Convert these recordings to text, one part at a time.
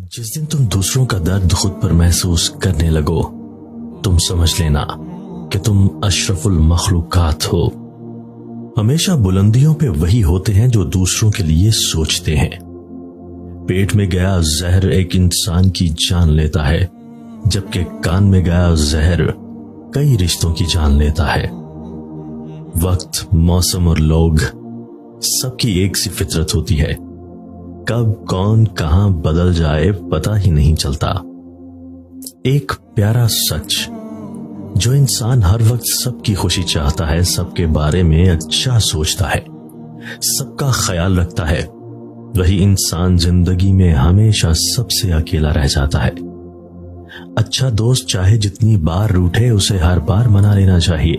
جس دن تم دوسروں کا درد خود پر محسوس کرنے لگو، تم سمجھ لینا کہ تم اشرف المخلوقات ہو۔ ہمیشہ بلندیوں پہ وہی ہوتے ہیں جو دوسروں کے لیے سوچتے ہیں۔ پیٹ میں گیا زہر ایک انسان کی جان لیتا ہے، جبکہ کان میں گیا زہر کئی رشتوں کی جان لیتا ہے۔ وقت، موسم اور لوگ سب کی ایک سی فطرت ہوتی ہے، کب کون کہاں بدل جائے پتہ ہی نہیں چلتا۔ ایک پیارا سچ، جو انسان ہر وقت سب کی خوشی چاہتا ہے، سب کے بارے میں اچھا سوچتا ہے، سب کا خیال رکھتا ہے، وہی انسان زندگی میں ہمیشہ سب سے اکیلا رہ جاتا ہے۔ اچھا دوست چاہے جتنی بار روٹھے، اسے ہر بار منا لینا چاہیے،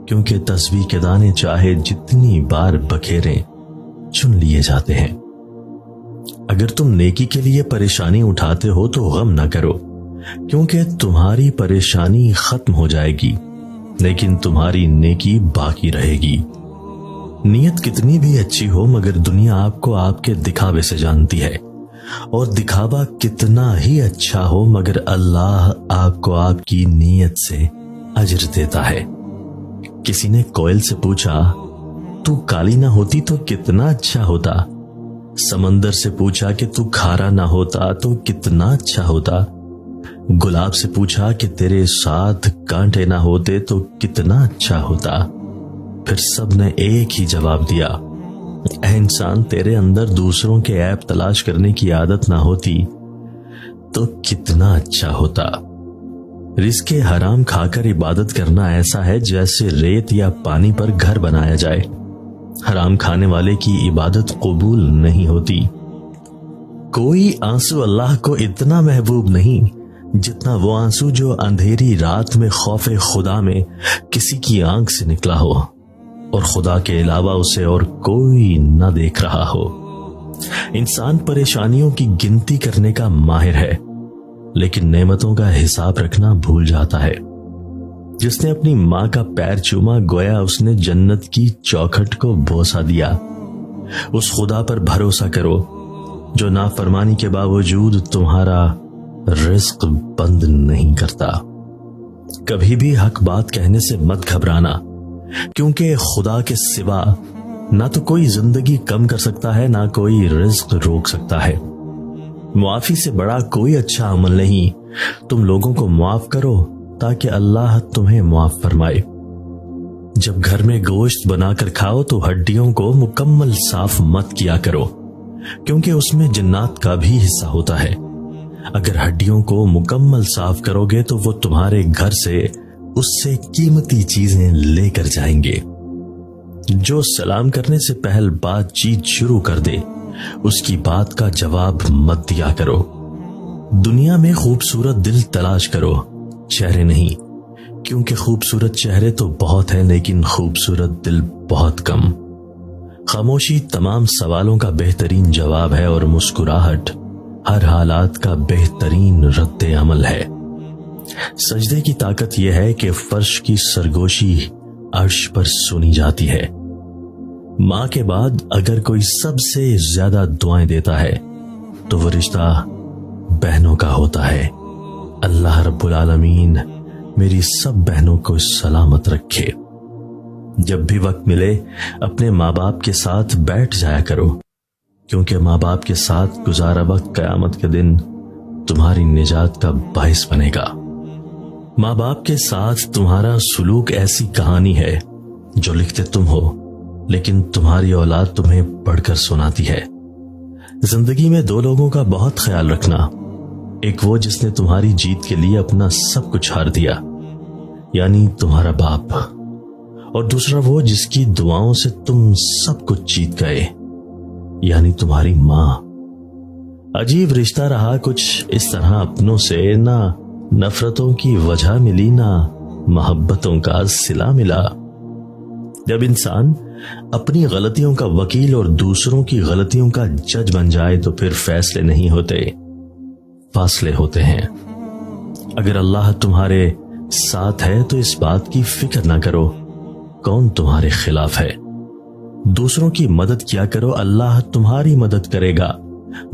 کیونکہ تسبیح کے دانے چاہے جتنی بار بکھیریں چن لیے جاتے ہیں۔ اگر تم نیکی کے لیے پریشانی اٹھاتے ہو تو غم نہ کرو، کیونکہ تمہاری پریشانی ختم ہو جائے گی، لیکن تمہاری نیکی باقی رہے گی۔ نیت کتنی بھی اچھی ہو، مگر دنیا آپ کو آپ کے دکھاوے سے جانتی ہے، اور دکھاوا کتنا ہی اچھا ہو، مگر اللہ آپ کو آپ کی نیت سے اجر دیتا ہے۔ کسی نے کوئل سے پوچھا، تو کالی نہ ہوتی تو کتنا اچھا ہوتا۔ سمندر سے پوچھا کہ تو کھارا نہ ہوتا تو کتنا اچھا ہوتا۔ گلاب سے پوچھا کہ تیرے ساتھ کانٹے نہ ہوتے تو کتنا اچھا ہوتا۔ پھر سب نے ایک ہی جواب دیا، اے انسان، تیرے اندر دوسروں کے عیب تلاش کرنے کی عادت نہ ہوتی تو کتنا اچھا ہوتا۔ رزق حرام کھا کر عبادت کرنا ایسا ہے جیسے ریت یا پانی پر گھر بنایا جائے۔ حرام کھانے والے کی عبادت قبول نہیں ہوتی۔ کوئی آنسو اللہ کو اتنا محبوب نہیں جتنا وہ آنسو جو اندھیری رات میں خوف خدا میں کسی کی آنکھ سے نکلا ہو، اور خدا کے علاوہ اسے اور کوئی نہ دیکھ رہا ہو۔ انسان پریشانیوں کی گنتی کرنے کا ماہر ہے، لیکن نعمتوں کا حساب رکھنا بھول جاتا ہے۔ جس نے اپنی ماں کا پیر چوما، گویا اس نے جنت کی چوکھٹ کو بوسہ دیا۔ اس خدا پر بھروسہ کرو جو نافرمانی کے باوجود تمہارا رزق بند نہیں کرتا۔ کبھی بھی حق بات کہنے سے مت گھبرانا، کیونکہ خدا کے سوا نہ تو کوئی زندگی کم کر سکتا ہے، نہ کوئی رزق روک سکتا ہے۔ معافی سے بڑا کوئی اچھا عمل نہیں۔ تم لوگوں کو معاف کرو تاکہ اللہ تمہیں معاف فرمائے۔ جب گھر میں گوشت بنا کر کھاؤ تو ہڈیوں کو مکمل صاف مت کیا کرو، کیونکہ اس میں جنات کا بھی حصہ ہوتا ہے۔ اگر ہڈیوں کو مکمل صاف کرو گے تو وہ تمہارے گھر سے اس سے قیمتی چیزیں لے کر جائیں گے۔ جو سلام کرنے سے پہل بات چیت شروع کر دے، اس کی بات کا جواب مت دیا کرو۔ دنیا میں خوبصورت دل تلاش کرو، چہرے نہیں، کیونکہ خوبصورت چہرے تو بہت ہیں لیکن خوبصورت دل بہت کم۔ خاموشی تمام سوالوں کا بہترین جواب ہے، اور مسکراہٹ ہر حالات کا بہترین رد عمل ہے۔ سجدے کی طاقت یہ ہے کہ فرش کی سرگوشی عرش پر سنی جاتی ہے۔ ماں کے بعد اگر کوئی سب سے زیادہ دعائیں دیتا ہے تو وہ رشتہ بہنوں کا ہوتا ہے۔ اللہ رب العالمین میری سب بہنوں کو سلامت رکھے۔ جب بھی وقت ملے اپنے ماں باپ کے ساتھ بیٹھ جایا کرو، کیونکہ ماں باپ کے ساتھ گزارا وقت قیامت کے دن تمہاری نجات کا باعث بنے گا۔ ماں باپ کے ساتھ تمہارا سلوک ایسی کہانی ہے جو لکھتے تم ہو، لیکن تمہاری اولاد تمہیں پڑھ کر سناتی ہے۔ زندگی میں دو لوگوں کا بہت خیال رکھنا، ایک وہ جس نے تمہاری جیت کے لیے اپنا سب کچھ ہار دیا، یعنی تمہارا باپ، اور دوسرا وہ جس کی دعاؤں سے تم سب کچھ جیت گئے، یعنی تمہاری ماں۔ عجیب رشتہ رہا کچھ اس طرح، اپنوں سے نہ نفرتوں کی وجہ ملی، نہ محبتوں کا صلہ ملا۔ جب انسان اپنی غلطیوں کا وکیل اور دوسروں کی غلطیوں کا جج بن جائے تو پھر فیصلے نہیں ہوتے، فاصلے ہوتے ہیں۔ اگر اللہ تمہارے ساتھ ہے تو اس بات کی فکر نہ کرو کون تمہارے خلاف ہے۔ دوسروں کی مدد کیا کرو، اللہ تمہاری مدد کرے گا۔